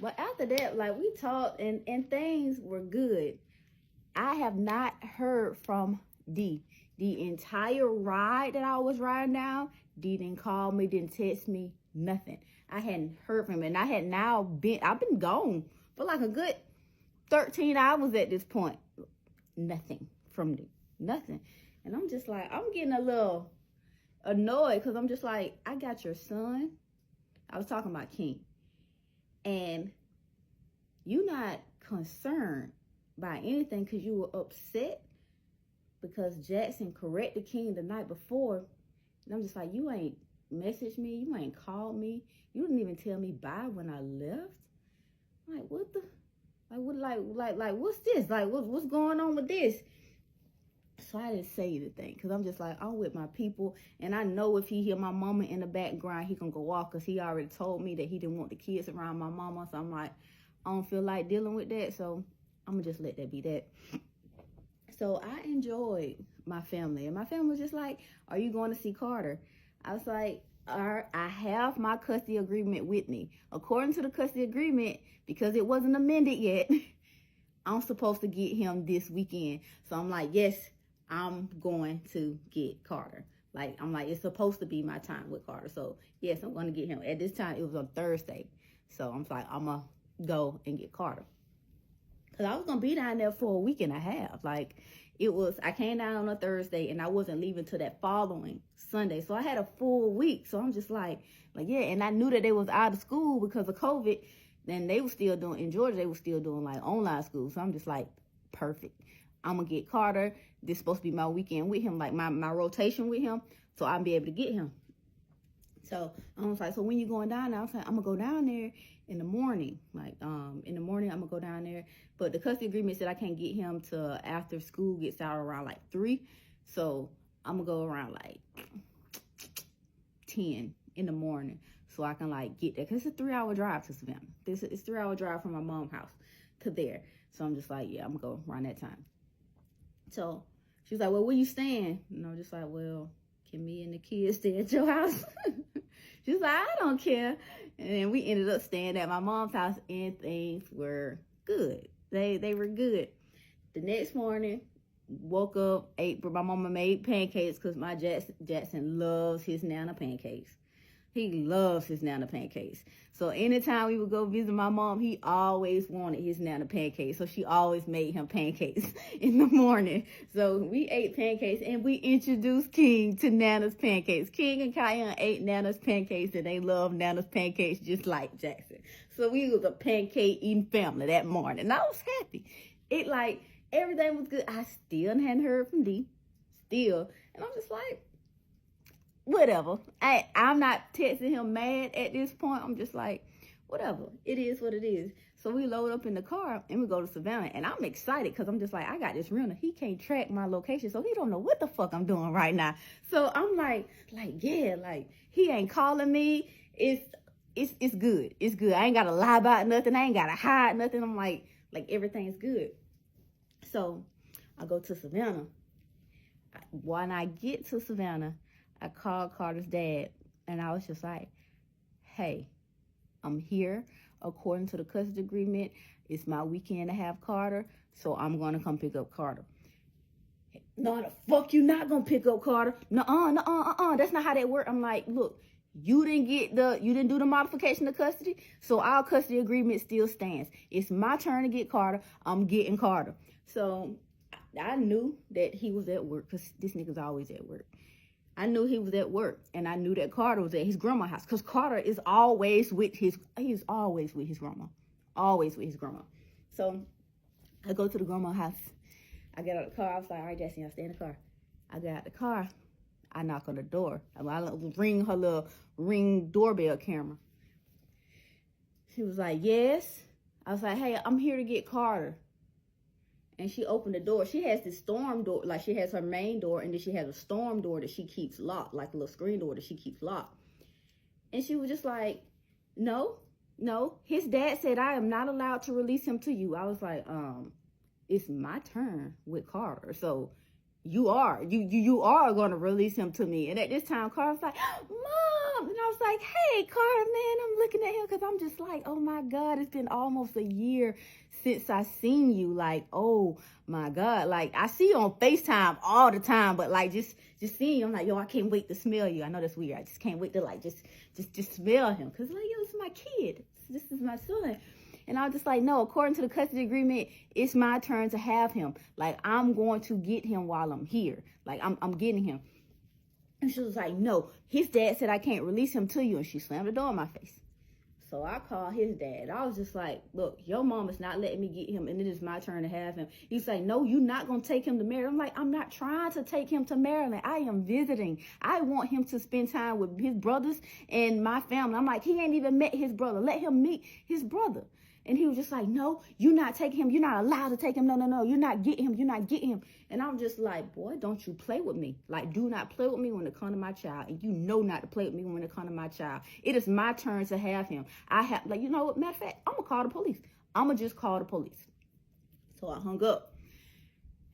But after that, like we talked and things were good. I have not heard from D. The entire ride that I was riding down, D didn't call me, didn't text me, nothing. I hadn't heard from him. And I've been gone for like a good 13 hours at this point. Nothing from D. Nothing. And I'm just like, I'm getting a little annoyed because I'm just like, I got your son. I was talking about King. And you not concerned by anything because you were upset because Jackson corrected King the night before. And I'm just like, you ain't messaged me, you ain't called me, you didn't even tell me bye when I left. Like, what the, like what's this? Like, what's going on with this? So I didn't say anything because I'm just like, I'm with my people. And I know if he hear my mama in the background, he can go off because he already told me that he didn't want the kids around my mama. So I'm like, I don't feel like dealing with that. So I'm going to just let that be that. So I enjoyed my family. And my family was just like, are you going to see Carter? I was like, I have my custody agreement with me. According to the custody agreement, because it wasn't amended yet, I'm supposed to get him this weekend. So I'm like, yes, I'm going to get Carter. Like, I'm like, it's supposed to be my time with Carter. So yes, I'm going to get him. At this time, it was on Thursday. So I'm like, I'm going to go and get Carter. Because I was going to be down there for a week and a half. Like, I came down on a Thursday and I wasn't leaving till that following Sunday. So I had a full week. So I'm just like, yeah. And I knew that they was out of school because of COVID. Then they were still doing, in Georgia, they were still doing like online school. So I'm just like, perfect. I'm going to get Carter. This is supposed to be my weekend with him, like my rotation with him. So I'll be able to get him. So I was like, so when you going down there? I was like, I'm going to go down there in the morning. Like, in the morning, I'm going to go down there. But the custody agreement said I can't get him till after school gets out around like 3. So I'm going to go around like 10 in the morning so I can like get there. Because it's a 3-hour drive to Savannah. It's a 3-hour drive from my mom's house to there. So I'm just like, yeah, I'm going to go around that time. So she was like, well, where you staying? And I'm just like, well, can me and the kids stay at your house? She's like, I don't care. And then we ended up staying at my mom's house and things were good. They were good. The next morning, woke up, my mama made pancakes because my Jackson loves his Nana pancakes. He loves his Nana pancakes. So anytime we would go visit my mom, he always wanted his Nana pancakes. So she always made him pancakes in the morning. So we ate pancakes and we introduced King to Nana's pancakes. King and Kyan ate Nana's pancakes and they love Nana's pancakes just like Jackson. So we was a pancake eating family that morning. And I was happy. It like, everything was good. I still hadn't heard from D. Still. And I'm just like, whatever. I'm not texting him mad at this point. I'm just like, whatever. It is what it is. So we load up in the car and we go to Savannah. And I'm excited because I'm just like, I got this renter. He can't track my location. So he don't know what the fuck I'm doing right now. So I'm like, yeah, like he ain't calling me. It's good. It's good. I ain't got to lie about nothing. I ain't got to hide nothing. I'm like everything's good. So I go to Savannah. When I get to Savannah, I called Carter's dad, and I was just like, hey, I'm here. According to the custody agreement, it's my weekend to have Carter, so I'm going to come pick up Carter. No, the fuck you not going to pick up Carter. Nuh-uh. That's not how that works. I'm like, look, you didn't do the modification of custody, so our custody agreement still stands. It's my turn to get Carter. I'm getting Carter. So I knew that he was at work because this nigga's always at work. I knew he was at work, and I knew that Carter was at his grandma's house because Carter is always with his grandma. Always with his grandma. So I go to the grandma's house. I get out of the car. I was like, all right, Jackson, I'll stay in the car. I get out the car. I knock on the door. I ring her little ring doorbell camera. She was like, yes. I was like, hey, I'm here to get Carter. And she opened the door. She has this storm door, like she has her main door, and then she has a storm door that she keeps locked, like a little screen door that she keeps locked. And she was just like, no. His dad said I am not allowed to release him to you. I was like, it's my turn with Carter. So you are going to release him to me. And at this time, Carter's like, And I was like, hey, Carter, man, I'm looking at him because I'm just like, oh my God, it's been almost a year since I seen you. Like, oh my God. Like, I see you on FaceTime all the time, but like just seeing you, I'm like, yo, I can't wait to smell you. I know that's weird. I just can't wait to like just smell him. Cause like, yo, this is my kid. This is my son. And I was just like, no, according to the custody agreement, it's my turn to have him. Like, I'm going to get him while I'm here. Like, I'm getting him. And she was like, no, his dad said I can't release him to you. And she slammed the door in my face. So I called his dad. I was just like, look, your mom is not letting me get him, and it is my turn to have him. He's like, no, you're not going to take him to Maryland. I'm like, I'm not trying to take him to Maryland. I am visiting. I want him to spend time with his brothers and my family. I'm like, he ain't even met his brother. Let him meet his brother. And he was just like, no, you're not taking him. You're not allowed to take him. No. You're not getting him. You're not getting him. And I'm just like, boy, don't you play with me. Like, do not play with me when it comes to my child. And you know not to play with me when it comes to my child. It is my turn to have him. I have, like, you know what? Matter of fact, I'm going to call the police. I'm going to just call the police. So I hung up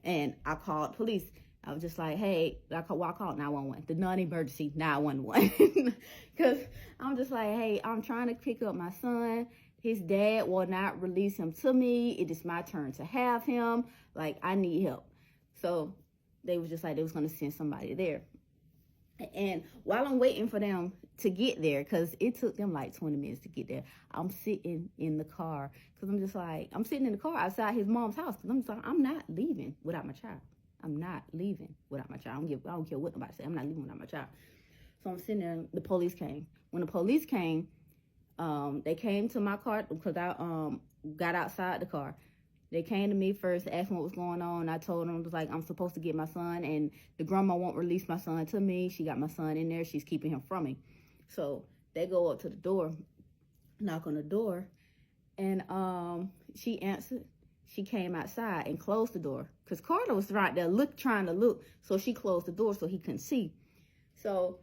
and I called police. I was just like, hey, I called 911, the non-emergency 911. Because I'm just like, hey, I'm trying to pick up my son. His dad will not release him to me. It is my turn to have him. Like, I need help. So they was just like, they was going to send somebody there. And while I'm waiting for them to get there, because it took them like 20 minutes to get there, I'm sitting in the car. Because I'm just like, I'm sitting in the car outside his mom's house. Because I'm just like, I'm not leaving without my child. I'm not leaving without my child. I don't care what nobody say. I'm not leaving without my child. So I'm sitting there. The police came. When the police came, they came to my car because I got outside the car. They came to me first, asked me what was going on. I told them, it was like, I'm supposed to get my son, and the grandma won't release my son to me. She got my son in there. She's keeping him from me. So they go up to the door, knock on the door, and she answered. She came outside and closed the door because Carter was right there trying to look. So she closed the door so he couldn't see. So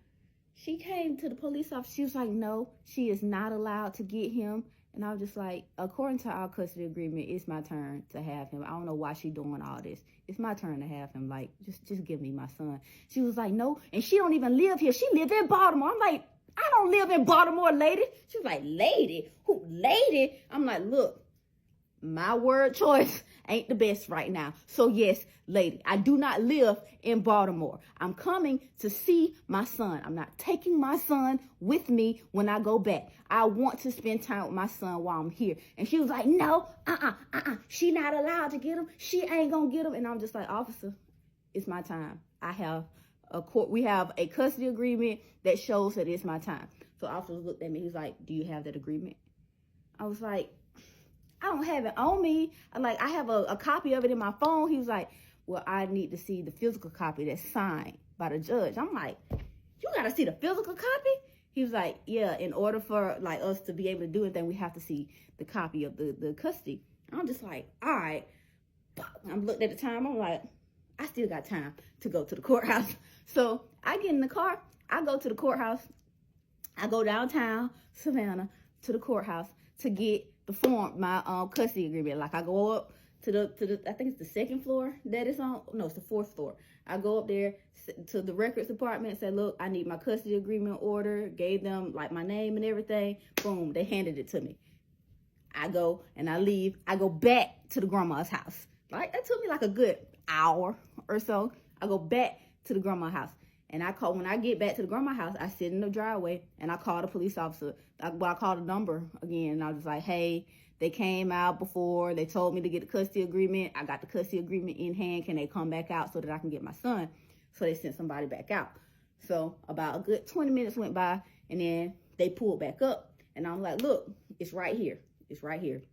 she came to the police officer. She was like, no, she is not allowed to get him. And I was just like, according to our custody agreement, it's my turn to have him. I don't know why she's doing all this. It's my turn to have him. Like, just give me my son. She was like, no. And she don't even live here. She lives in Baltimore. I'm like, I don't live in Baltimore, lady. She was like, lady? Who, lady? I'm like, look, my word choice ain't the best right now. So yes, lady, I do not live in Baltimore. I'm coming to see my son. I'm not taking my son with me when I go back. I want to spend time with my son while I'm here. And she was like, no, she not allowed to get him. She ain't gonna get him. And I'm just like, officer, it's my time. We have a custody agreement that shows that it's my time. So officer looked at me. He's like, do you have that agreement? I was like, I don't have it on me. I have a copy of it in my phone. He was like, well, I need to see the physical copy that's signed by the judge. I'm like, you got to see the physical copy? He was like, yeah, in order for like us to be able to do anything, we have to see the copy of the custody. I'm just like, all right. I'm looking at the time. I'm like, I still got time to go to the courthouse. So I get in the car. I go to the courthouse. I go downtown Savannah to the courthouse to get the form, my custody agreement. Like, I go up to the I think it's the second floor that it's on. No, it's the fourth floor. I go up there to the records department and say, look, I need my custody agreement order. Gave them like my name and everything. Boom, they handed it to me. I go and I leave. I go back to the grandma's house. Like, that took me like a good hour or so. I go back to the grandma's house. And when I get back to the grandma's house, I sit in the driveway and I call the police officer. I called the number again, and I was like, hey, they came out before. They told me to get the custody agreement. I got the custody agreement in hand. Can they come back out so that I can get my son? So they sent somebody back out. So about a good 20 minutes went by, and then they pulled back up. And I'm like, look, it's right here. It's right here.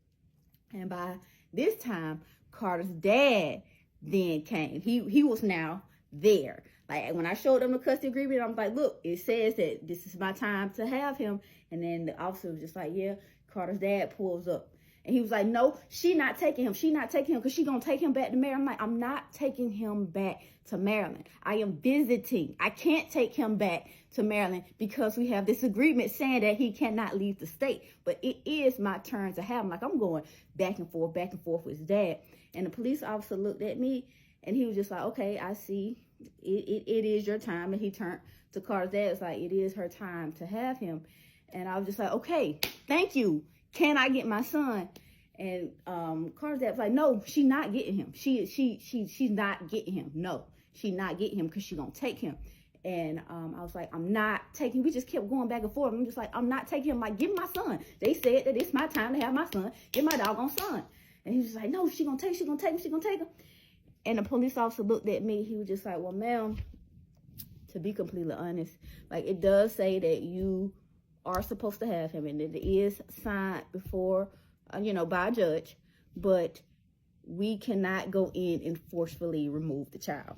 And by this time, Carter's dad then came. He was now there. Like, when I showed them the custody agreement, I'm like, look, it says that this is my time to have him. And then the officer was just like, yeah. Carter's dad pulls up. And he was like, no, she not taking him. She not taking him because she going to take him back to Maryland. I'm like, I'm not taking him back to Maryland. I am visiting. I can't take him back to Maryland because we have this agreement saying that he cannot leave the state. But it is my turn to have him. Like, I'm going back and forth with his dad. And the police officer looked at me, and he was just like, okay, I see it is your time. And he turned to Carter's dad. It's like, it is her time to have him. And I was just like, okay, thank you. Can I get my son? And Carter's dad was like, no, she's not getting him. She's not getting him. No, she's not getting him because she's going to take him. And I was like, I'm not taking. We just kept going back and forth. I'm just like, I'm not taking him. Like, give my son. They said that it's my time to have my son. Get my doggone son. And he was like, no, she's going to take him. She's going to take him. She's going to take him. And the police officer looked at me. He was just like, well, ma'am, to be completely honest, like, it does say that you are supposed to have him. And it is signed before, by a judge. But we cannot go in and forcefully remove the child.